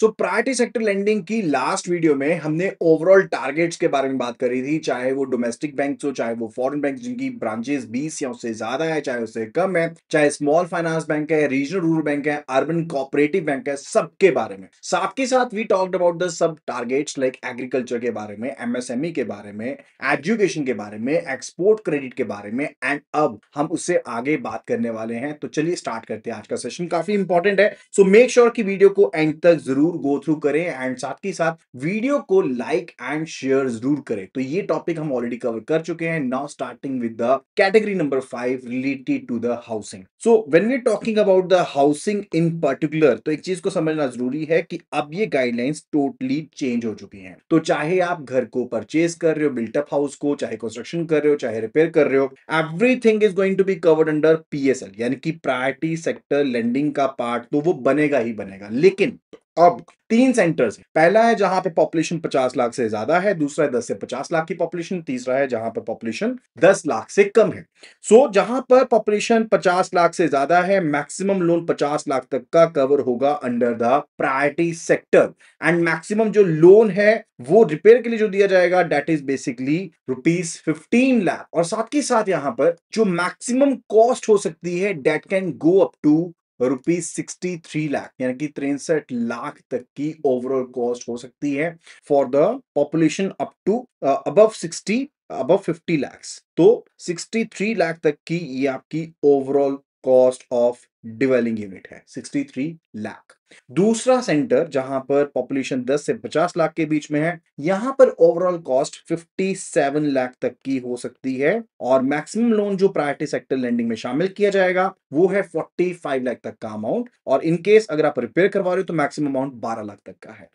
सो priority sector lending की last video में हमने ओवरऑल टारगेट्स के बारे में बात करी थी, चाहे वो डोमेस्टिक बैंक हो, चाहे वो फॉरेन बैंक जिनकी ब्रांचेस 20 या उससे ज्यादा है, चाहे उससे कम है, चाहे स्मॉल फाइनेंस बैंक है, रीजनल रूरल बैंक है, अर्बन कोऑपरेटिव बैंक है, सबके बारे में। साथ के साथ we talked about the sub targets like agriculture के बारे में, एमएसएमई के बारे में, एजुकेशन के बारे में, एक्सपोर्ट क्रेडिट के बारे में, एंड अब हम उससे आगे बात करने वाले हैं। तो चलिए स्टार्ट करते हैं। आज का सेशन काफी इंपॉर्टेंट है, सो मेक श्योर कि वीडियो को एंड तक जरूर गो थ्रू करें एंड साथ ही साथ वीडियो को लाइक एंड शेयर जरूर करें। तो ये टॉपिक हम ऑलरेडी कवर कर चुके हैं। Now starting with the category number 5 related to the housing. So when we talking about the housing in particular, तो एक चीज को समझना जरूरी है कि अब ये गाइडलाइंस टोटली चेंज हो चुकी हैं। तो चाहे आप घर को परचेज कर रहे हो, बिल्टअप हाउस को, चाहे कंस्ट्रक्शन कर रहे हो, चाहे रिपेयर कर रहे हो, everything is going to be covered under PSL, यानी कि प्रायोरिटी सेक्टर लेंडिंग का पार्ट तो वो बनेगा ही बनेगा। लेकिन अब 3 सेंटर्स हैं। पहला है जहां पे पॉपुलेशन 50 लाख से ज्यादा है, दूसरा है 10 से 50 लाख की पॉपुलेशन, तीसरा है जहां पर पॉपुलेशन 10 लाख से कम है। सो जहां पर पॉपुलेशन 50 लाख से ज्यादा है, मैक्सिमम लोन 50 लाख तक का कवर होगा under the priority sector, and maximum जो लोन है वो रिपेयर के लिए जो दिया जाएगा दैट इज बेसिकली ₹15 लाख। और साथ ही साथ यहां पर जो मैक्सिमम कॉस्ट हो सकती है that can go up to ₹63 lakh, यानी कि 63 लाख तक की ओवरऑल कॉस्ट हो सकती है for the population up to above 50 lakhs. तो 63 लाख तक की ये आपकी overall cost of dwelling unit है, 63 लाख। दूसरा सेंटर जहां पर पॉपुलेशन 10 से 50 लाख के बीच में है, यहां पर ओवरऑल कॉस्ट 57 लाख तक की हो सकती है, और मैक्सिमम लोन जो प्रायोरिटी सेक्टर लेंडिंग में शामिल किया जाएगा वो है 45 लाख तक का अमाउंट, और इन केस अगर आप रिपेयर करवा रहे हो तो मैक्सिमम अमाउंट 12 लाख तक का है।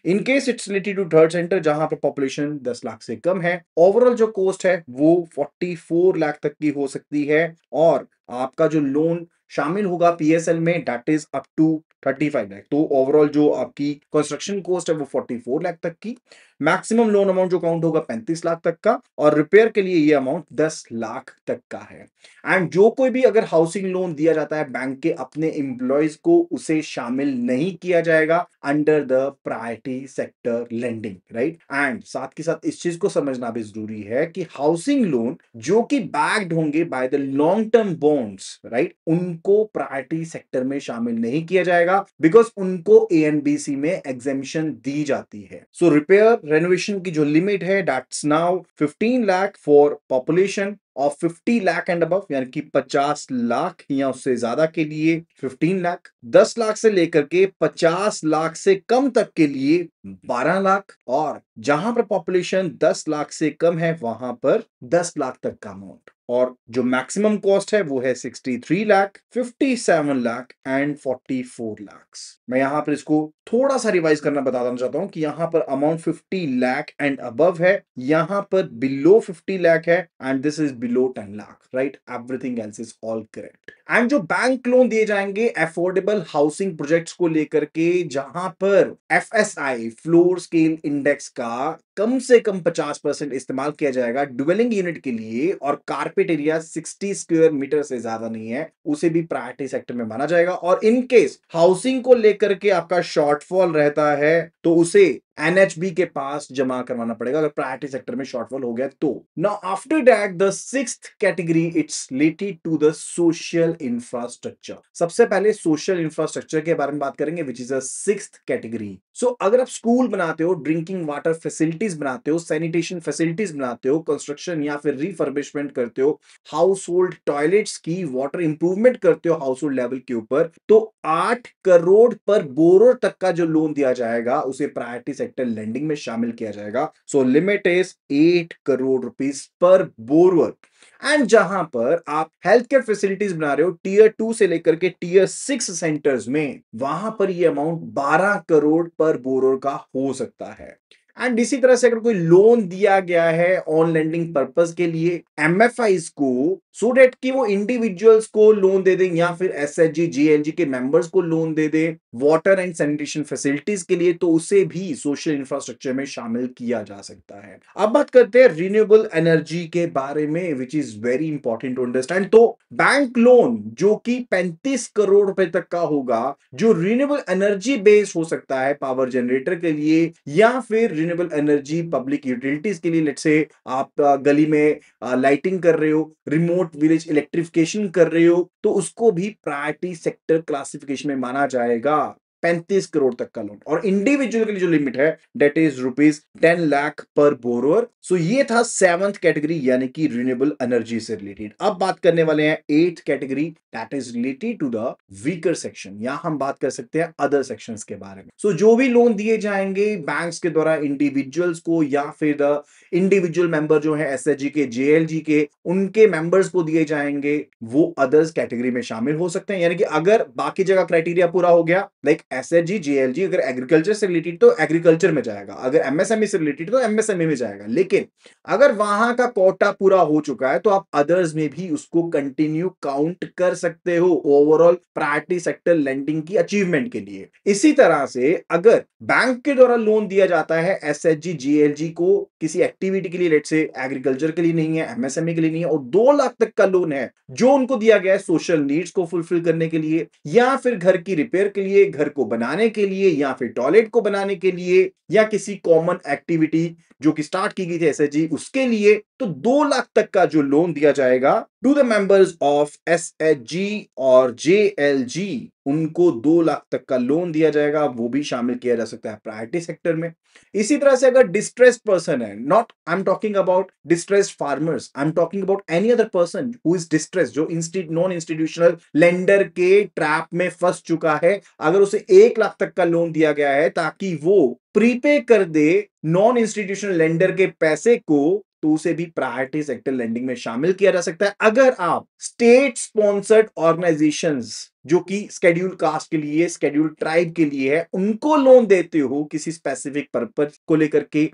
In case it's related to third centre जहां पर पॉपुलेशन 10 लाख से कम है, ओवरऑल जो कॉस्ट है वो 44 लाख तक की हो सकती है, और आपका जो लोन शामिल होगा पीएसएल में that is up to 35 lakh. तो ओवरऑल जो आपकी कंस्ट्रक्शन कॉस्ट है वो 44 लाख तक की, मैक्सिमम लोन अमाउंट जो काउंट होगा 35 लाख तक का, और रिपेयर के लिए ये अमाउंट 10 लाख तक का है। एंड जो कोई भी अगर हाउसिंग लोन दिया जाता है बैंक के अपने एम्प्लॉयज को, उसे शामिल नहीं किया जाएगा under the priority sector lending, right. And साथ के साथ इस चीज को समझना भी जरूरी है कि हाउसिंग लोन जो कि बैक्ड होंगे by the long term bonds, right, उनको प्रायोरिटी सेक्टर में शामिल नहीं किया जाएगा बिकॉज उनको एएनबीसी में एग्जेम्पशन दी जाती है। सो रिपेयर रेनोवेशन की जो लिमिट है that's now 15 lakh for population of 50 lakh and above, यानी कि 50 लाख या उससे ज्यादा के लिए 15 लाख, 10 लाख से लेकर के 50 लाख से कम तक के लिए 12 लाख, और जहां पर पॉपुलेशन 10 लाख से कम है वहां पर 10 लाख तक का अमाउंट। और जो मैक्सिमम कॉस्ट है वो है 63 लाख, 57 लाख एंड 44 लाख। मैं यहां पर इसको थोड़ा सा रिवाइज करना बताना चाहता हूं कि यहां पर अमाउंट 50 लाख एंड अबव है, यहां पर बिलो 50 लाख है, and this is below 10 lakh, right. Everything else is all correct. And जो बैंक लोन दिए जाएंगे अफोर्डेबल हाउसिंग प्रोजेक्ट्स को लेकर के, जहां पर एफएसआई फ्लोर स्केल इंडेक्स का कम से कम 50% इस्तेमाल किया जाएगा ड्वेलिंग यूनिट के लिए, और कारपेट एरिया 60 स्क्वायर मीटर से ज्यादा नहीं है, उसे भी प्रायोरिटी सेक्टर में माना जाएगा। और इन केस हाउसिंग को लेकर के आपका शॉर्टफॉल रहता है तो उसे एनएचबी के पास जमा करवाना पड़ेगा अगर प्रायोरिटी सेक्टर में शॉर्टफॉल हो गया तो। Now after that the sixth category it's related to the social infrastructure. सबसे पहले सोशल इंफ्रास्ट्रक्चर के बारे में बात करेंगे which is a sixth category. So अगर आप स्कूल बनाते हो, ड्रिंकिंग वाटर फैसिलिटीज बनाते हो, सैनिटेशन फैसिलिटीज बनाते हो, कंस्ट्रक्शन या फिर रिफर्बिशमेंट करते हो, हाउस होल्ड टॉयलेट्स की वाटर इंप्रूवमेंट करते हो हाउस होल्ड लेवल के ऊपर, तो 8 करोड़ पर बोरोर तक का जो लोन दिया जाएगा उसे प्रायोरिटी सेक्टर लेंडिंग में शामिल किया जाएगा। So limit is 8 crore rupees पर बोरोर। एंड जहां पर आप हेल्थ केयर फैसिलिटीज बना रहे हो टीयर 2 से लेकर के टीयर 6 सेंटर्स में, वहां पर ये अमाउंट 12 करोड़ पर बोरोर का हो सकता है। एंड इसी तरह से अगर कोई लोन दिया गया है ऑन लेंडिंग पर्पस के लिए एमएफआईज को, सो डेट कि वो इंडिविजुअल्स को लोन दे दें या फिर एसएचजी जीएलजी के मेंबर्स को loan they they water and sanitation facilities के लिए, तो उसे भी सोशल इंफ्रास्ट्रक्चर में शामिल किया जा सकता है। अब बात करते हैं रिन्यूएबल एनर्जी के बारे में, which is very important to understand. तो बैंक लोन जो कि 35 करोड़ रुपए तक का होगा, जो रिन्यूएबल एनर्जी बेस्ड हो सकता है पावर जनरेटर के लिए या फिर रिन्यूएबल एनर्जी पब्लिक यूटिलिटीज के लिए। लेट्स से आप गली में लाइटिंग कर रहे हो, रिमोट विलेज इलेक्ट्रिफिकेशन कर रहे हो, तो उसको भी प्रायोरिटी सेक्टर क्लासिफिकेशन में माना जाएगा। 35 करोड़ तक का लोन, और इंडिविजुअल के लिए जो लिमिट है दैट इज ₹10 लाख पर बोरोअर। सो ये था 7th कैटेगरी यानी कि रिन्यूएबल एनर्जी से रिलेटेड। अब बात करने वाले हैं 8th category that is related to the weaker section. यहां हम बात कर सकते हैं अदर सेक्शंस के बारे में। सो जो भी लोन दिए जाएंगे बैंक्स के द्वारा इंडिविजुअल्स को या फिर द इंडिविजुअल मेंबर जो है एसएचजी के जेएलजी के, उनके मेंबर्स को दिए जाएंगे, वो अदर्स कैटेगरी में शामिल हो सकते हैं। यानी कि अगर बाकी जगह क्राइटेरिया पूरा हो गया, लाइक एसएचजी जेएलजी अगर एग्रीकल्चर से रिलेटेड तो एग्रीकल्चर में जाएगा, अगर एमएसएमई से रिलेटेड तो एमएसएमई में जाएगा। लेकिन अगर वहां का कोटा पूरा हो चुका है तो आप अदर्स में भी उसको कंटिन्यू काउंट कर सकते हो ओवरऑल प्रायोरिटी सेक्टर लेंडिंग की अचीवमेंट के लिए। इसी तरह से अगर बैंक के द्वारा लोन दिया जाता है एसएचजी जीएलजी को किसी एक्टिविटी के लिए, लेट्स से एग्रीकल्चर के लिए नहीं है, एमएसएमई के लिए नहीं है, और 2 लाख तक का लोन है जो उनको दिया गया है सोशल नीड्स को फुलफिल करने के लिए या फिर घर की रिपेयर के लिए, घर को बनाने के लिए या फिर टॉयलेट को बनाने के लिए या किसी कॉमन एक्टिविटी जो कि स्टार्ट की गई थी एसएचजी उसके लिए, तो 2 लाख तक का जो लोन दिया जाएगा to the members of SHG और जेएलजी, उनको 2 लाख तक का लोन दिया जाएगा, वो भी शामिल किया जा सकता है प्रायोरिटी सेक्टर में। इसी तरह से अगर डिस्ट्रेस्ड पर्सन है, not I am talking about distressed farmers, I am talking about any other person who is distressed, जो नॉन इंस्टीट्यूशनल लेंडर के ट्रैप में फंस चुका है, अगर उसे 1 लाख तक का लोन दिया गया है ताकि वो प्रीपे कर दे नॉन इंस्टीट्यूशनल लेंडर के पैसे को, तो उसे भी प्रायोरिटी सेक्टर लेंडिंग में शामिल किया जा सकता है। अगर आप स्टेट स्पॉन्सर्ड ऑर्गेनाइजेशंस जो कि शेड्यूल कास्ट के लिए, शेड्यूल ट्राइब के लिए है, उनको लोन देते हो किसी स्पेसिफिक पर्पस को लेकर के,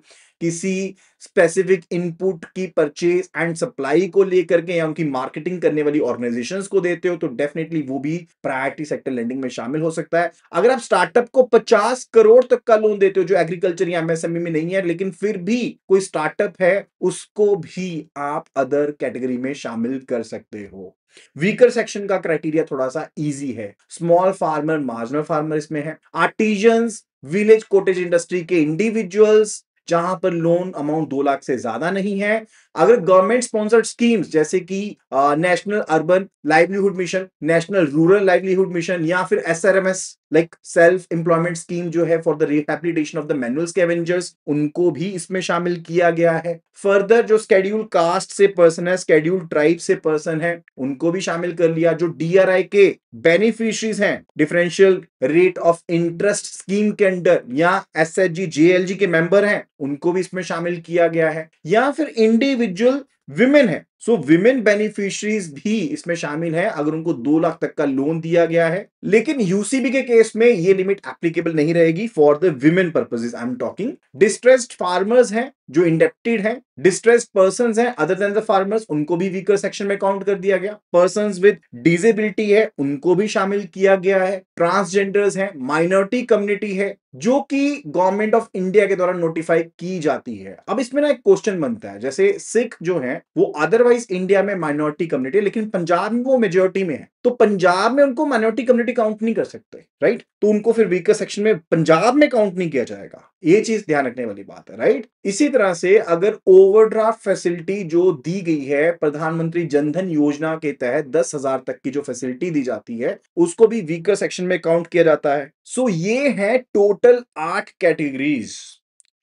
किसी स्पेसिफिक इनपुट की परचेज एंड सप्लाई को लेकर के, या उनकी मार्केटिंग करने वाली ऑर्गेनाइजेशंस को देते हो, तो डेफिनेटली वो भी प्रायोरिटी सेक्टर लेंडिंग में शामिल हो सकता है। अगर आप स्टार्टअप को 50 करोड़ तक का लोन देते हो जो एग्रीकल्चर या एमएसएमई में नहीं है, लेकिन फिर भी कोई स्टार्टअप है, उसको भी आप अदर कैटेगरी में शामिल कर सकते हो। वीकर सेक्शन का क्राइटेरिया थोड़ा सा इजी है। स्मॉल फार्मर, मार्जिनल फार्मर इसमें है, आर्टिजन्स, विलेज कॉटेज इंडस्ट्री के इंडिविजुअल्स जहां पर लोन अमाउंट 2 लाख से ज्यादा नहीं है। अगर गवर्नमेंट स्पॉन्सर्ड स्कीम्स जैसे कि national urban livelihood mission, national rural livelihood mission या फिर SRMS like self employment scheme जो है for the rehabilitation of the manual scavengers, उनको भी इसमें शामिल किया गया है। फर्दर जो शेड्यूल कास्ट से पर्सन है, शेड्यूल ट्राइब से पर्सन है, उनको भी शामिल कर लिया। जो डीआरआई के बेनिफिशियरीज हैं differential rate of interest scheme के अंडर या एसएचजी जेएलजी के मेंबर हैं, उनको भी इसमें शामिल किया गया है। या फिर इंडिविजुअल विमेन है, सो विमेन बेनिफिशियरीज भी इसमें शामिल है अगर उनको 2 लाख तक का लोन दिया गया है। लेकिन यूसीबी के केस में ये लिमिट एप्लीकेबल नहीं रहेगी for the women purposes. I am talking distressed farmers हैं जो इंडेप्टेड हैं, डिस्ट्रेस्ड पर्संस हैं अदर देन द फार्मर्स, उनको भी वीकर सेक्शन में काउंट कर दिया गया। पर्संस विद डिसेबिलिटी है, उनको भी शामिल किया गया है। ट्रांसजेंडर्स हैं, माइनॉरिटी कम्युनिटी है जो कि गवर्नमेंट ऑफ इंडिया के द्वारा नोटिफाई की जाती है। अब इसमें ना एक क्वेश्चन बनता है, जैसे सिख जो है वो अदरवाइज इंडिया में माइनॉरिटी कम्युनिटी, लेकिन पंजाब में वो मेजोरिटी में है, तो पंजाब में उनको माइनॉरिटी कम्युनिटी काउंट नहीं कर सकते, राइट? तो उनको फिर वीकर सेक्शन में पंजाब में काउंट नहीं किया जाएगा। ये चीज ध्यान रखने वाली बात है, राइट? इसी तरह से अगर ओवरड्राफ्ट फैसिलिटी जो दी गई है प्रधानमंत्री जनधन योजना के तहत 10,000 तक की जो फैसिलिटी दी जाती है, उसको भी वीकर सेक्शन में काउंट किया जाता है। सो ये है total 8 categories: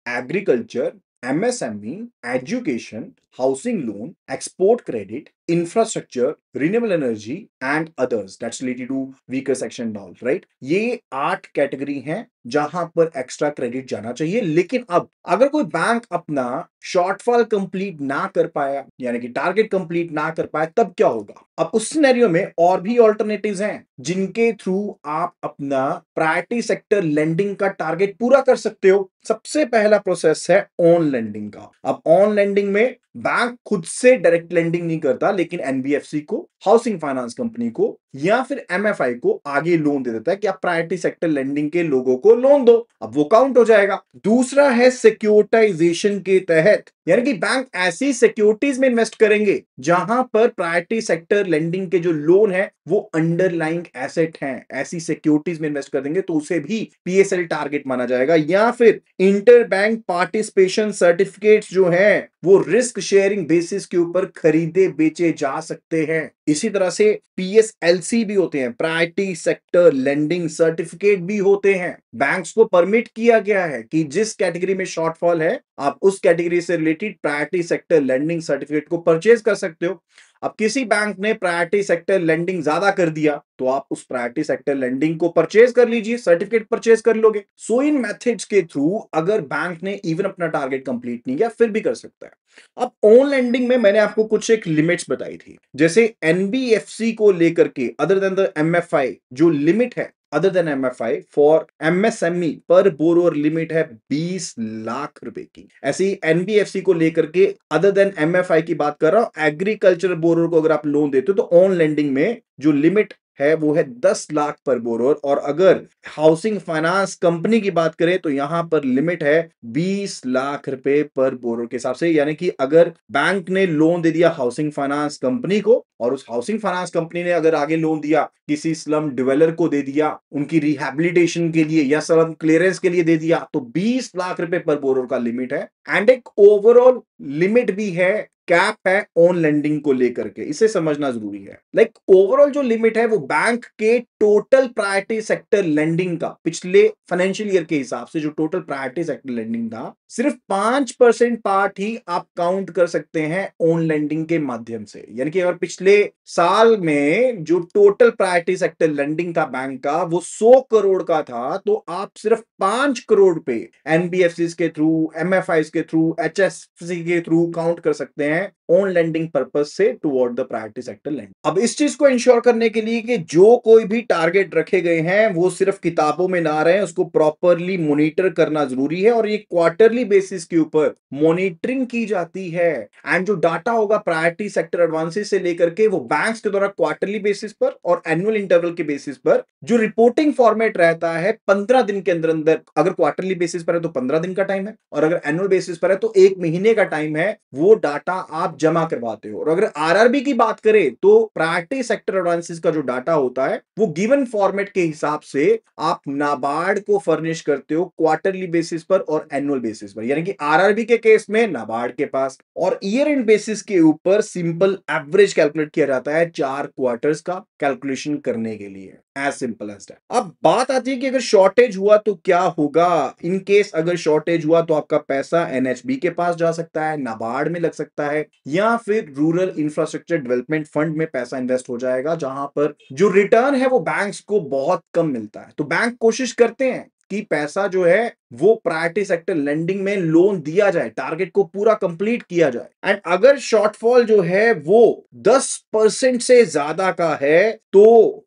agriculture, MSME, education, housing loan, export credit, infrastructure, renewable energy and others that's related to weaker section डॉल, राइट? ये 8 कैटेगरी हैं जहां पर एक्स्ट्रा क्रेडिट जाना चाहिए। लेकिन अब अगर कोई बैंक अपना शॉर्टफॉल कंप्लीट ना कर पाया, यानी कि टारगेट कंप्लीट ना कर पाया, तब क्या होगा? अब उस सिनेरियो में और भी ऑल्टरनेटिव्स हैं जिनके थ्रू आप अपना प्रायोरिटी सेक्टर लेंडिंग का टारगेट पूरा कर सकते हो। सबसे पहला प्रोसेस है ऑन लेंडिंग का। अब ऑन लेंडिंग में बैंक खुद से डायरेक्ट लेंडिंग नहीं करता, लेकिन एनबीएफसी को, हाउसिंग फाइनेंस कंपनी को या फिर एमएफआई को आगे लोन दे देता है कि आप प्रायोरिटी सेक्टर लेंडिंग के लोगों को लोन दो। अब वो काउंट हो जाएगा। दूसरा है सिक्योरिटाइजेशन के तहत, यानी कि बैंक ऐसी सिक्योरिटीज में इन्वेस्ट करेंगे जहां पर प्रायोरिटी सेक्टर लेंडिंग के जो लोन है वो अंडरलाइंग एसेट हैं, ऐसी सिक्योरिटीज में इन्वेस्ट कर देंगे तो उसे भी पीएसएल टारगेट माना जाएगा। या फिर इंटर बैंक पार्टिसिपेशन सर्टिफिकेट्स जो हैं वो रिस्क शेयरिंग बेसिस के ऊपर खरीदे बेचे जा सकते हैं। इसी तरह से पीएसएलसी भी होते हैं, प्रायोरिटी सेक्टर लेंडिंग सर्टिफिकेट भी होते हैं। बैंक्स को परमिट किया गया है कि जिस कैटेगरी में शॉर्टफॉल है आप उस कैटेगरी से related priority sector lending certificate को परचेज कर सकते हो। अब किसी बैंक ने प्रायोरिटी सेक्टर लेंडिंग ज्यादा कर दिया तो आप उस प्रायोरिटी सेक्टर लेंडिंग को परचेज कर लीजिए, सर्टिफिकेट परचेज कर लोगे। सो इन मेथड्स के थ्रू अगर बैंक ने इवन अपना टारगेट कंप्लीट नहीं किया फिर भी कर सकता है। अब ऑन लेंडिंग में मैंने आपको कुछ एक लिमिट्स बताई थी, जैसे एनबीएफसी को लेकर के अदर देन द एमएफआई जो लिमिट है, other than MFI for MSME पर बोरोवर लिमिट है 20 लाख रुपए की। ऐसे ही एनबीएफसी को लेकर के अदर देन एमएफआई की बात कर रहा हूं, एग्रीकल्चर बोरोवर को अगर आप लोन देते हो तो ऑन लेंडिंग में जो लिमिट है वो है 10 लाख पर बोरोवर। और अगर हाउसिंग फाइनेंस कंपनी की बात करें तो यहां पर लिमिट है 20 लाख रुपए पर बोरोवर के हिसाब से। यानी कि अगर बैंक ने लोन दे दिया हाउसिंग फाइनेंस कंपनी को और उस हाउसिंग फाइनेंस कंपनी ने अगर आगे लोन दिया किसी स्लम डेवलपर को दे दिया उनकी रिहैबिलिटेशन के लिए या स्लम क्लियरेंस के लिए दे दिया तो 20 लाख रुपए पर बोरोवर का लिमिट है। एंड एक ओवरऑल लिमिट भी है, कैप है ऑन लेंडिंग को लेकर के, इसे समझना जरूरी है। लाइक ओवरऑल जो लिमिट है वो बैंक के टोटल प्रायोरिटी सेक्टर लेंडिंग का पिछले फाइनेंशियल ईयर के हिसाब से जो टोटल प्रायोरिटी सेक्टर लेंडिंग था सिर्फ 5% पार्ट ही आप काउंट कर सकते हैं ऑन लेंडिंग के माध्यम से। यानी कि अगर पिछले साल में जो टोटल प्रायोरिटी सेक्टर लेंडिंग था बैंक का वो 100 करोड़ का था तो आप सिर्फ 5 करोड़ पे एनबीएफसी के थ्रू, एमएफआई के थ्रू, एचएससी के थ्रू काउंट कर सकते हैं ऑन लेंडिंग पर्पज से toward the priority sector lending. अब इस चीज को इंश्योर करने के लिए कि जो कोई भी टारगेट रखे गए हैं वो सिर्फ किताबों में ना रहे, उसको प्रॉपरली मॉनिटर करना जरूरी है और ये क्वार्टरली बेसिस के ऊपर मॉनिटरिंग की जाती है। एंड जो डाटा होगा प्रायोरिटी सेक्टर एडवांसेस से लेकर के वो बैंक्स के द्वारा क्वार्टरली बेसिस पर और एनुअल इंटरवल के बेसिस पर जो रिपोर्टिंग फॉर्मेट रहता है 15 दिन के अंदर अंदर, अगर क्वार्टरली बेसिस पर है तो 15 दिन का टाइम है और अगर एनुअल बेसिस पर है तो 1 महीने का टाइम है, वो डाटा आप जमा करवाते हो। और अगर आरआरबी की बात करें तो प्रायोरिटी सेक्टर एडवांसेस का जो डाटा होता है वो गिवन फॉर्मेट के हिसाब से आप नाबार्ड को फर्निश करते हो क्वार्टरली बेसिस पर और एनुअल बेसिस पर। यानी कि आरआरबी के केस में नाबार्ड के पास और ईयर एंड बेसिस के ऊपर सिंपल एवरेज कैलकुलेट किया जाता है 4 क्वार्टर्स का कैलकुलेशन करने के लिए। As simple as that. अब बात आती है कि अगर शॉर्टेज हुआ तो क्या होगा। इन केस अगर शॉर्टेज हुआ तो आपका पैसा एनएचबी के पास जा सकता है, नाबार्ड में लग सकता है या फिर रूरल इंफ्रास्ट्रक्चर डेवलपमेंट फंड में पैसा इन्वेस्ट हो जाएगा जहां पर जो रिटर्न है वो बैंक्स को बहुत कम मिलता है। तो बैंक कोशिश करते हैं कि पैसा जो है वो प्रायोरिटी सेक्टर लेंडिंग में लोन दिया जाए, टारगेट को पूरा कंप्लीट किया जाए। एंड अगर शॉर्टफॉल जो है वो 10% से ज्यादा का है तो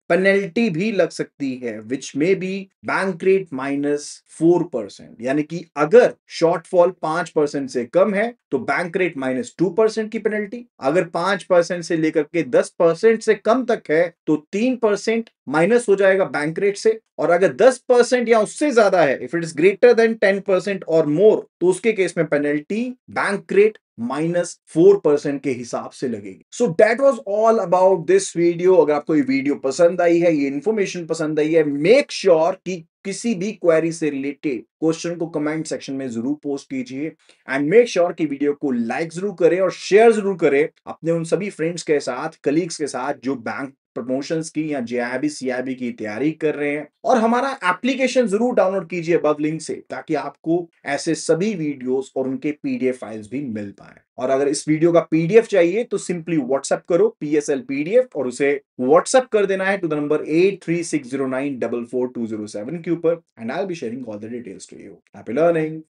पेनल्टी भी लग सकती है विच में बी बैंक रेट -4%। यानी कि अगर शॉर्टफॉल 5% से कम है तो बैंक रेट -2% की पेनल्टी, अगर 5% से लेकर के 10% से कम तक है तो 3% माइनस हो जाएगा बैंक रेट से। और अगर 10% या उससे ज्यादा है, if it is greater than 10% और मोर, तो उसके केस में पेनल्टी बैंक रेट -4% के हिसाब से लगेगी। So that was all about this video. अगर आपको ये वीडियो पसंद आई है, ये इंफॉर्मेशन पसंद आई है, मेक श्योर कि किसी भी क्वेरी से रिलेटेड क्वेश्चन को कमेंट सेक्शन में जरूर पोस्ट कीजिए एंड मेक श्योर कि वीडियो को लाइक जरूर करें और शेयर जरूर करें अपने उन सभी फ्रेंड्स के साथ, कलीग्स के साथ जो बैंक प्रमोशंस की या जेआईबी सीआईबी की तैयारी कर रहे हैं और हमारा एप्लीकेशन जरूर डाउनलोड कीजिए अबव लिंक से, ताकि आपको ऐसे सभी वीडियोस और उनके पीडीएफ फाइल्स भी मिल पाए। और अगर इस वीडियो का पीडीएफ चाहिए तो सिंपली व्हाट्सएप करो पीएसएल पीडीएफ और उसे व्हाट्सएप कर देना है टू द नंबर 8360944207 के ऊपर, and I will be sharing all the details to you. Happy learning.